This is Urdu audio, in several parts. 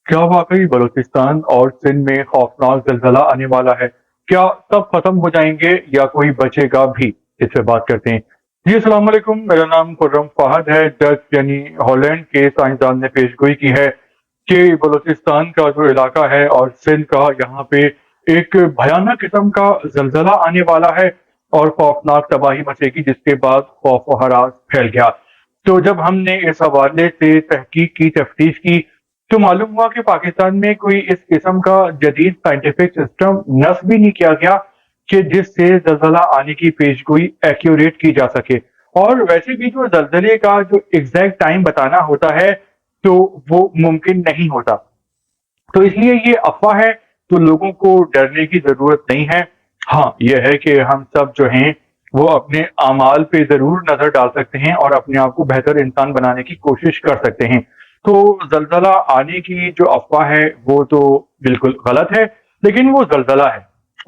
کیا واقعی بلوچستان اور سندھ میں خوفناک زلزلہ آنے والا ہے؟ کیا سب ختم ہو جائیں گے یا کوئی بچے گا بھی؟ اس پہ بات کرتے ہیں۔ جی السلام علیکم، میرا نام خرم فہد ہے۔ ڈچ یعنی ہالینڈ کے سائنسدان نے پیش گوئی کی ہے کہ بلوچستان کا جو علاقہ ہے اور سندھ کا، یہاں پہ ایک بھیانک قسم کا زلزلہ آنے والا ہے اور خوفناک تباہی مچے گی، جس کے بعد خوف و ہراس پھیل گیا۔ تو جب ہم نے اس حوالے سے تحقیق کی، تفتیش کی، تو معلوم ہوا کہ پاکستان میں کوئی اس قسم کا جدید سائنٹیفک سسٹم نصب بھی نہیں کیا گیا کہ جس سے زلزلہ آنے کی پیشگوئی ایکیوریٹ کی جا سکے۔ اور ویسے بھی جو زلزلے کا جو ایگزیکٹ ٹائم بتانا ہوتا ہے تو وہ ممکن نہیں ہوتا، تو اس لیے یہ افواہ ہے، تو لوگوں کو ڈرنے کی ضرورت نہیں ہے۔ ہاں یہ ہے کہ ہم سب جو ہیں وہ اپنے اعمال پہ ضرور نظر ڈال سکتے ہیں اور اپنے آپ کو بہتر انسان بنانے کی کوشش کر سکتے ہیں۔ تو زلزلہ آنے کی جو افواہ ہے وہ تو بالکل غلط ہے، لیکن وہ زلزلہ ہے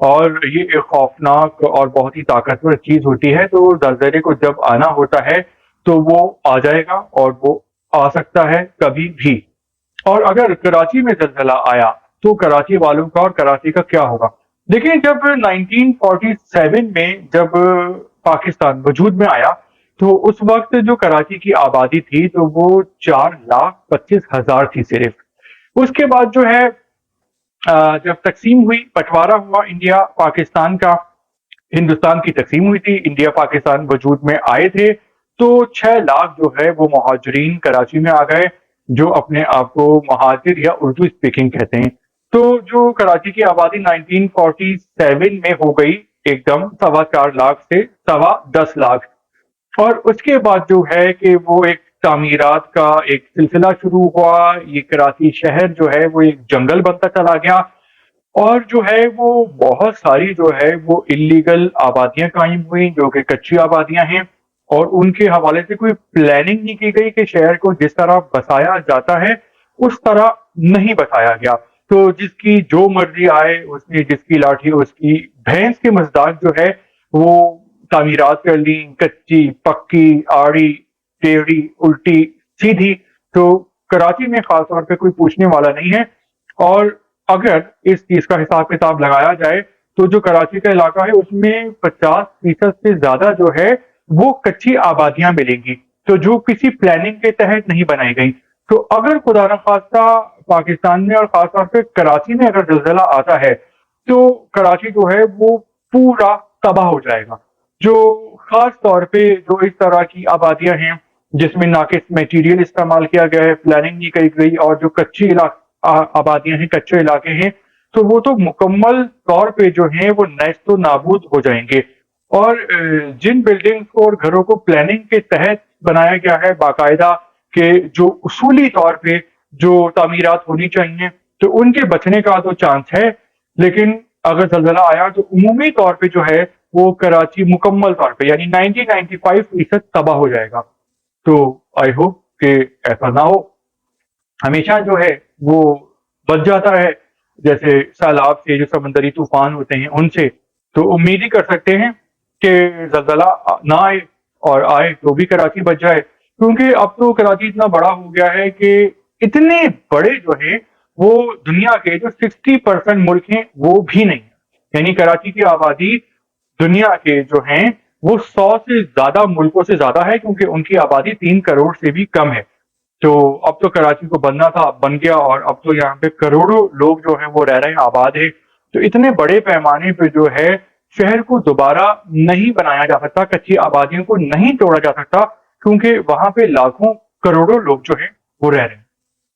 اور یہ ایک خوفناک اور بہت ہی طاقتور چیز ہوتی ہے۔ تو زلزلے کو جب آنا ہوتا ہے تو وہ آ جائے گا اور وہ آ سکتا ہے کبھی بھی۔ اور اگر کراچی میں زلزلہ آیا تو کراچی والوں کا اور کراچی کا کیا ہوگا؟ دیکھیں، جب 1947 میں جب پاکستان وجود میں آیا تو اس وقت جو کراچی کی آبادی تھی تو وہ 4,25,000 تھی صرف۔ اس کے بعد جو ہے جب تقسیم ہوئی، بٹوارا ہوا انڈیا پاکستان کا، ہندوستان کی تقسیم ہوئی تھی، انڈیا پاکستان وجود میں آئے تھے، تو 6 لاکھ جو ہے وہ مہاجرین کراچی میں آ گئے، جو اپنے آپ کو مہاجر یا اردو اسپیکنگ کہتے ہیں۔ تو جو کراچی کی آبادی 1947 میں ہو گئی ایک دم 4.25 لاکھ سے 10.25 لاکھ، اور اس کے بعد جو ہے کہ وہ ایک تعمیرات کا ایک سلسلہ شروع ہوا۔ یہ کراچی شہر جو ہے وہ ایک جنگل بنتا چلا گیا، اور جو ہے وہ بہت ساری جو ہے وہ انلیگل آبادیاں قائم ہوئیں جو کہ کچی آبادیاں ہیں، اور ان کے حوالے سے کوئی پلاننگ نہیں کی گئی کہ شہر کو جس طرح بسایا جاتا ہے اس طرح نہیں بسایا گیا۔ تو جس کی جو مرضی آئے، اس نے جس کی لاٹھی اس کی بھینس کے مزداق جو ہے وہ تعمیرات کر لی، کچی، پکی، آڑی، ٹیڑھی، الٹی، سیدھی۔ تو کراچی میں خاص طور پہ کوئی پوچھنے والا نہیں ہے، اور اگر اس چیز کا حساب کتاب لگایا جائے تو جو کراچی کا علاقہ ہے اس میں 50% سے زیادہ جو ہے وہ کچی آبادیاں ملیں گی، تو جو کسی پلاننگ کے تحت نہیں بنائی گئی۔ تو اگر خدا نخواستہ پاکستان میں اور خاص طور پہ کراچی میں اگر زلزلہ آتا ہے تو کراچی جو ہے وہ پورا تباہ ہو جائے گا۔ جو خاص طور پہ جو اس طرح کی آبادیاں ہیں جس میں ناقص میٹیریل استعمال کیا گیا ہے، پلاننگ نہیں کی گئی، اور جو کچی آبادیاں ہیں، کچے علاقے ہیں، تو وہ تو مکمل طور پہ جو ہیں وہ نیست و نابود ہو جائیں گے۔ اور جن بلڈنگز کو اور گھروں کو پلاننگ کے تحت بنایا گیا ہے باقاعدہ، کہ جو اصولی طور پہ جو تعمیرات ہونی چاہیے، تو ان کے بچنے کا تو چانس ہے، لیکن اگر زلزلہ آیا تو عمومی طور پہ جو ہے وہ کراچی مکمل طور پہ یعنی 95% تباہ ہو جائے گا۔ تو آئی ہوپ کہ ایسا نہ ہو۔ ہمیشہ جو ہے وہ بچ جاتا ہے، جیسے سیلاب سے، جو سمندری طوفان ہوتے ہیں ان سے، تو امید ہی کر سکتے ہیں کہ زلزلہ نہ آئے، اور آئے تو بھی کراچی بچ جائے، کیونکہ اب تو کراچی اتنا بڑا ہو گیا ہے کہ اتنے بڑے جو ہیں وہ دنیا کے جو 60% ملک ہیں وہ بھی نہیں ہیں۔ یعنی کراچی کی آبادی دنیا کے جو ہیں وہ 100 سے زیادہ ملکوں سے زیادہ ہے، کیونکہ ان کی آبادی 3 کروڑ سے بھی کم ہے۔ تو اب تو کراچی کو بننا تھا، بن گیا، اور اب تو یہاں پہ کروڑوں لوگ جو ہیں وہ رہ رہے ہیں، آباد ہیں۔ تو اتنے بڑے پیمانے پہ جو ہے شہر کو دوبارہ نہیں بنایا جا سکتا، کچی آبادیوں کو نہیں توڑا جا سکتا، کیونکہ وہاں پہ لاکھوں کروڑوں لوگ جو ہیں وہ رہ رہے ہیں۔